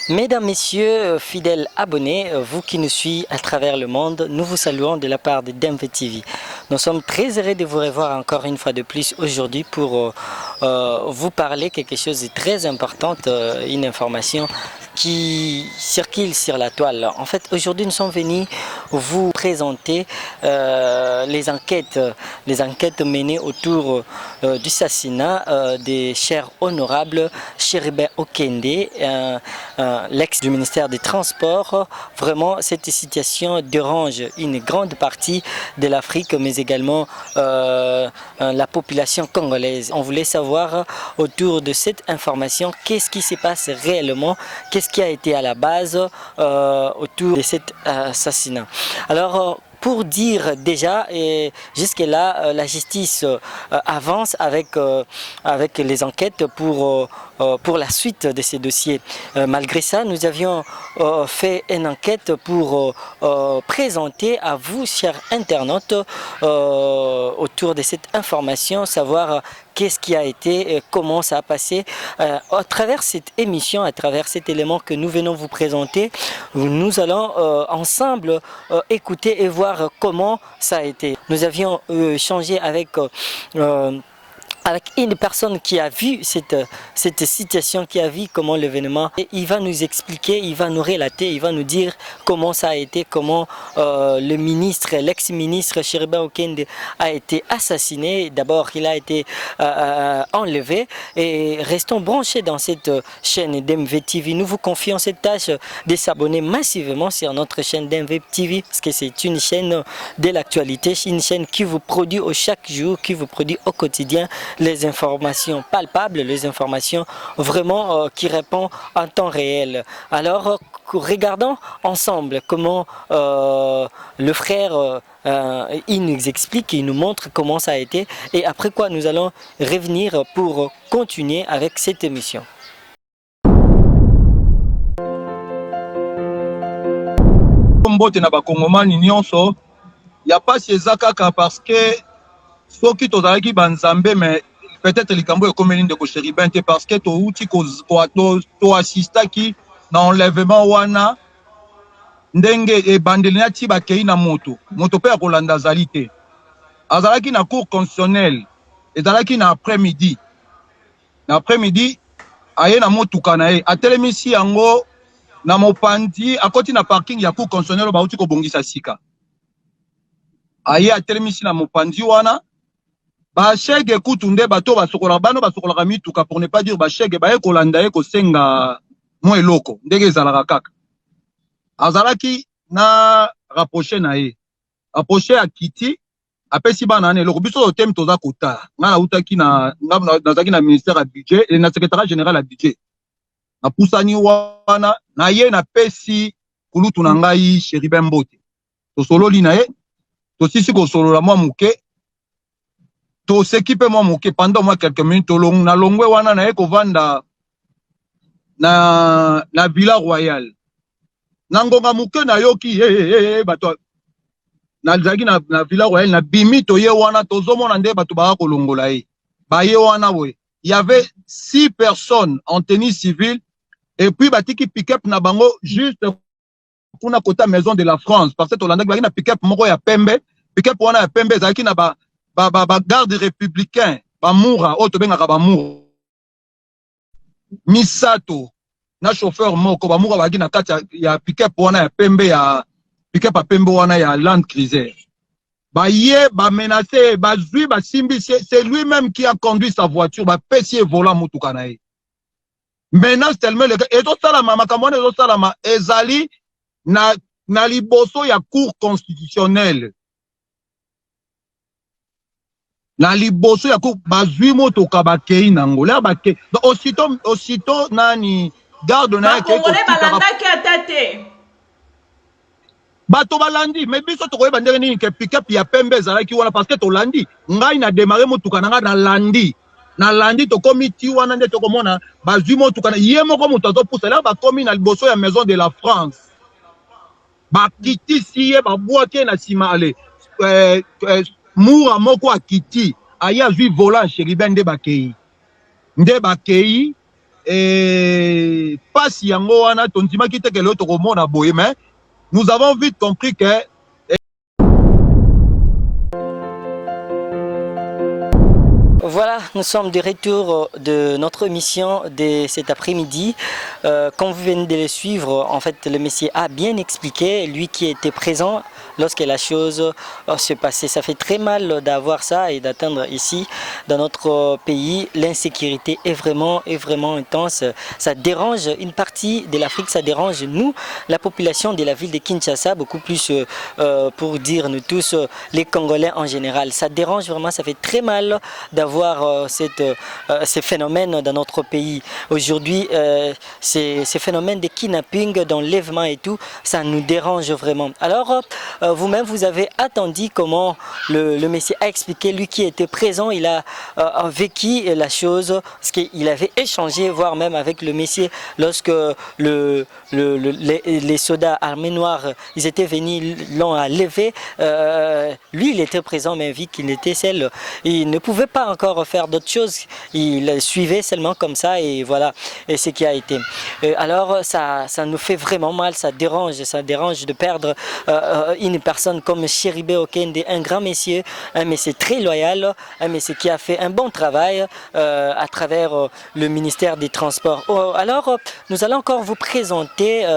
Mesdames, Messieurs, fidèles abonnés, vous qui nous suivez à travers le monde, nous vous saluons de la part de DMV TV. Nous sommes très heureux de vous revoir encore une fois de plus aujourd'hui pour vous parler quelque chose de très important, une information qui circule sur la toile. En fait, aujourd'hui, nous sommes venus vous présenter les enquêtes menées autour du assassinat des chers honorables Chéribin Okende, l'ex du ministère des Transports. Vraiment, cette situation dérange une grande partie de l'Afrique, mais également la population congolaise. On voulait savoir autour de cette information, qu'est-ce qui se passe réellement, qu'est-ce qui a été à la base autour de cet assassinat. Alors, pour dire déjà, et jusque-là, la justice avance avec les enquêtes pour la suite de ces dossiers. Malgré ça, nous avions fait une enquête pour présenter à vous, chers internautes, autour de cette information, savoir qu'est-ce qui a été, comment ça a passé. À travers cette émission, à travers cet élément que nous venons vous présenter, nous allons ensemble écouter et voir comment ça a été. Nous avions échangé avec une personne qui a vu cette situation, qui a vu comment l'événement, et il va nous expliquer, il va nous relater, il va nous dire comment ça a été, comment le ministre, l'ex-ministre Chéribin Okende a été assassiné. D'abord, il a été enlevé, et restons branchés dans cette chaîne DMV TV. Nous vous confions cette tâche de s'abonner massivement sur notre chaîne DMV TV, parce que c'est une chaîne de l'actualité, une chaîne qui vous produit chaque jour, qui vous produit au quotidien les informations palpables, les informations vraiment qui répondent en temps réel. Alors, regardons ensemble comment le frère il nous explique, il nous montre comment ça a été, et après quoi nous allons revenir pour continuer avec cette émission. Mbote na bakongomani nyonso ya pasi ezakaka parce que soki tozalaki banzambe mais peut-être likambo ekomeli ndeko Chéribin te parce que touti to assistaki na enlèvement wana ndenge ebandeli na ti bakei na moto pe ya kolanda azali te, azalaki na cour constitutionnelle, ezalaki na après-midi aye na motuka na ye atelemisi yango na mopandi akoti na parking ya cour constitutionnelle bauti kobongisa sika, aye atelemisi na mopandi wana bashege kutu nde bato basokola bano basokolaka mituka, pour ne pas dire bashege baye kolanda ye kosenga mo eloko ndenge ezalaka kaka. Azalaki na rapproché na ye, rapproché ya kiti apesi bana na eloko biso teme toza kota nga na utaki nazaki na ministère ya budget et na secrétariat général ya budget na pusani wana na ye na pesi kulutu na ngai Chéribin Mbote tosololi na ye tosisi kosolola mwa muke to s'équipe moi moke pendant moi quelques minutes na longwe wana na ye kovanda na Villa Royale na ngonga muke na yoki bato na zaki na Villa Royale na bimi to ye wana tozomona nde bato ba kolongola ye ba ye wana we il y avait 6 personnes en tenue civile et puis batiki pick-up na bango juste kuna kota maison de la France parce que tolanda ba na pick-up moko ya pembe, pick-up wana ya pembe zaki na ba garde républicain bamura oyo tobengaka bamura misato na chauffeur moko bamura baki na kati ya pick-up wana ya pembe, ya pick-up ya pembe wana ya Land Cruiser baye bamenace bazwi basimbi, c'est lui-même qui a conduit sa voiture bapesi volant mutuka na ye menace tellement le ezosalama makambo wana ezosalama ezali na liboso ya cour constitutionnelle, na liboso ya ko bazwi motoka bakei nango la bakei aussitôt nani garde na ke ko balandaki atate bato balandi mais biso to koyeba ndenge nini ke pick-up ya pembe ezalaki wana parce que tolandi ngai na démarrer motuka na ngai na landi to komi ti wana nde to komona bazwi motuka na ye moko moto azopusa la bakomi na liboso ya maison de la France bakiti si ye babwaki na sima ale mura moko akiti aye azwi volant Chéribin nde bakei et pasi yango wana tondimaki te ke lelo tokomona boye, mais nous avons vite compris que Voilà, nous sommes de retour de notre émission de cet après-midi. Comme vous venez de le suivre, en fait, le monsieur a bien expliqué, lui qui était présent lorsque la chose s'est passée. Ça fait très mal d'avoir ça et d'atteindre ici, dans notre pays. L'insécurité est vraiment intense. Ça dérange une partie de l'Afrique, ça dérange nous, la population de la ville de Kinshasa, beaucoup plus pour dire nous tous, les Congolais en général. Ça dérange vraiment, ça fait très mal d'avoir ces phénomènes dans notre pays. Aujourd'hui, ces phénomènes de kidnapping, d'enlèvement et tout, ça nous dérange vraiment. Alors, vous-même, vous avez attendu comment le Messie a expliqué, lui qui était présent, il a vécu la chose, parce qu'il avait échangé, voire même avec le Messie, lorsque les soldats armés noirs, ils étaient venus, l'ont levé. Lui, il était présent, mais vu qu'il était seul, il ne pouvait pas encore faire d'autres choses. Il suivait seulement comme ça et voilà et ce qui a été. Alors ça nous fait vraiment mal, ça dérange de perdre une personne comme Chéribé Okende, un grand monsieur, un monsieur très loyal, un monsieur qui a fait un bon travail à travers le ministère des Transports. Alors nous allons encore vous présenter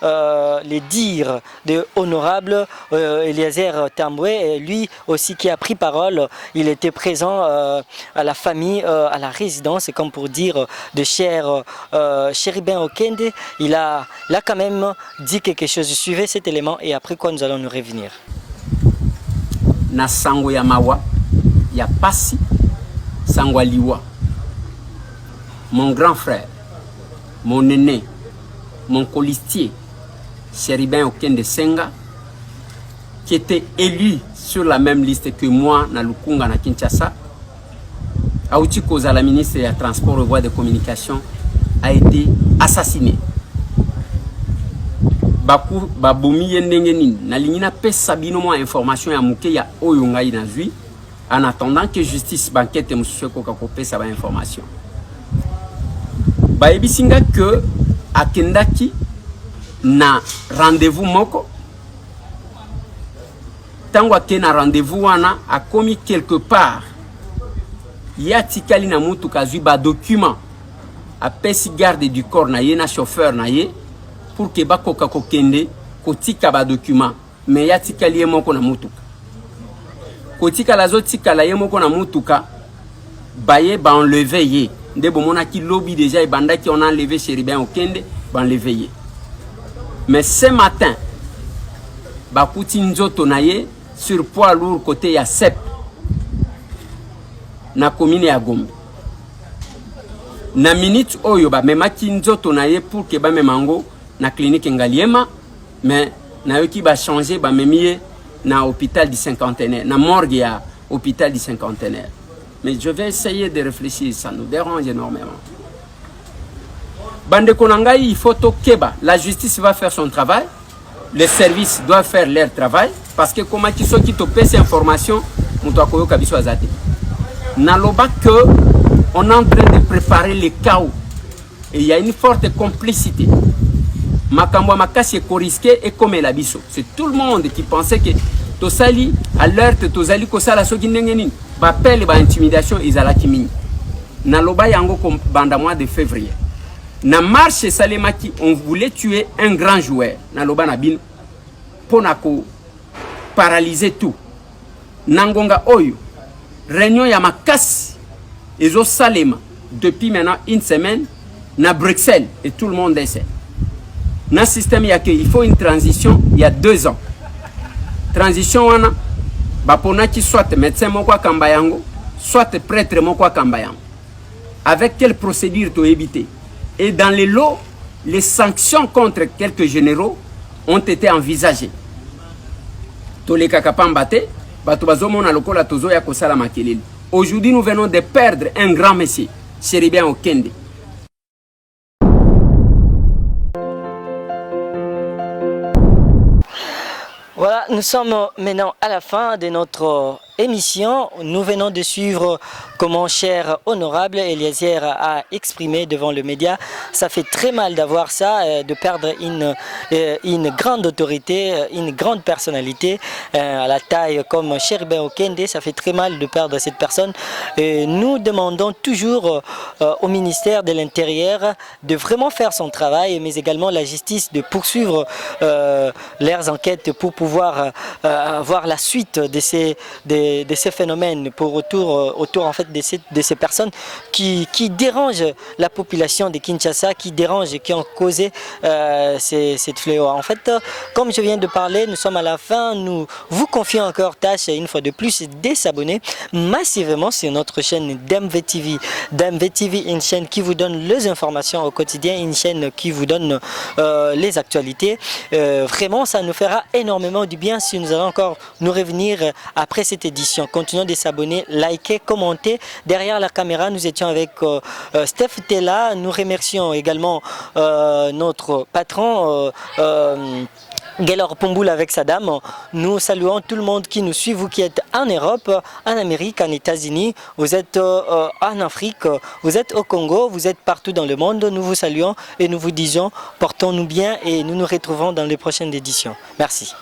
les dires de honorable Eliezer Tambwe, lui aussi qui a pris parole. Il était présent à la famille, à la résidence, comme pour dire de cher Chéribin Okende. Il a quand même dit quelque chose. Suivez cet élément et après quoi nous allons nous revenir. Na sango ya mawa, ya pasi, sango liwa. Mon grand frère, mon aîné, mon colistier, Chéribin Okende Senga, qui était élu sur la même liste que moi, na Lukunga, na Kinshasa, Aouti Koza, la ministre des Transports et Voies de Communication, a été assassiné. Baku babomi yendengenin na lingina pesa bino mo information ya muke ya oyo ngai na zui en attendant que justice banquette mususu ko pesa ba information. Ba ebisinga que akendaki na rendez-vous moko tango akena rendez-vous wana akomi quelque part ya tikali na mutu kazui ba document a pesi garde du corps na ye na chauffeur na ye pour que bakoka kokende kotika ba document mais ya tikali ye moko na mutuka kotika la zo tikala ye moko na mutuka baye ba enlever ye nde bomona ki lobby déjà e banda ki on a enlevé Chéribin Okende ba enlever ye mais ce matin bakuti nzoto na ye sur poids lourd côté ya Sep na commune ya Gombe na minute oyo ba memaki nzoto na ye pour que ba memango na clinique Ngaliema mais na yoki ba changer ba memie na hôpital du cinquantenaire na morgue ya hôpital du cinquantenaire mais je vais essayer de réfléchir, ça nous dérange énormément. Bande konangai, il faut tokeba, la justice va faire son travail, les services doivent faire leur travail parce que comment qui sont qui te paient ces informations muto akoyo kabiso azate naloba que on est en train de préparer le chaos et il y a une forte complicité. Makambo makasi ko risqué et comme la biso. C'est tout le monde qui pensait que tosali alerte tozali ko sala soki ndengeni ba pelle ba intimidation izala kimini. Na loba yango ko banda mois de février. Na marche salemaki on voulait tuer un grand joueur. Na loba na bin ponako paralyser tout. Nangonga oyo réunion ya makasi ezo salema depuis maintenant une semaine na Bruxelles et tout le monde essaie. Dans le système, il faut une transition il y a 2 ans. Transition, qui soit médecin, soit prêtre, avec quelle procédure tu éviter. Et dans les lots, les sanctions contre quelques généraux ont été envisagées. Aujourd'hui, nous venons de perdre un grand monsieur, Chéribin Okende. Voilà, nous sommes maintenant à la fin de notre émission. Nous venons de suivre comment cher honorable Eliezer a exprimé devant le média. Ça fait très mal d'avoir ça, de perdre une grande autorité, une grande personnalité à la taille comme Cherubin Okende. Ça fait très mal de perdre cette personne. Et nous demandons toujours au ministère de l'Intérieur de vraiment faire son travail, mais également la justice de poursuivre leurs enquêtes pour pouvoir voir la suite de ces phénomènes pour autour en fait de ces personnes qui dérangent la population de Kinshasa, qui dérangent, qui ont causé cette fléau. En fait, comme je viens de parler, nous sommes à la fin. Nous vous confions encore tâche une fois de plus de s'abonner massivement sur notre chaîne DMV TV. DMV TV, une chaîne qui vous donne les informations au quotidien, une chaîne qui vous donne les actualités. Vraiment, ça nous fera énormément du bien si nous allons encore nous revenir après cette édition. Continuons de s'abonner, liker, commenter. Derrière la caméra, nous étions avec Steph Tella. Nous remercions également notre patron Gaylor Pomboul avec sa dame. Nous saluons tout le monde qui nous suit, vous qui êtes en Europe, en Amérique, en États-Unis, vous êtes en Afrique, vous êtes au Congo, vous êtes partout dans le monde. Nous vous saluons et nous vous disons portons-nous bien et nous nous retrouvons dans les prochaines éditions. Merci.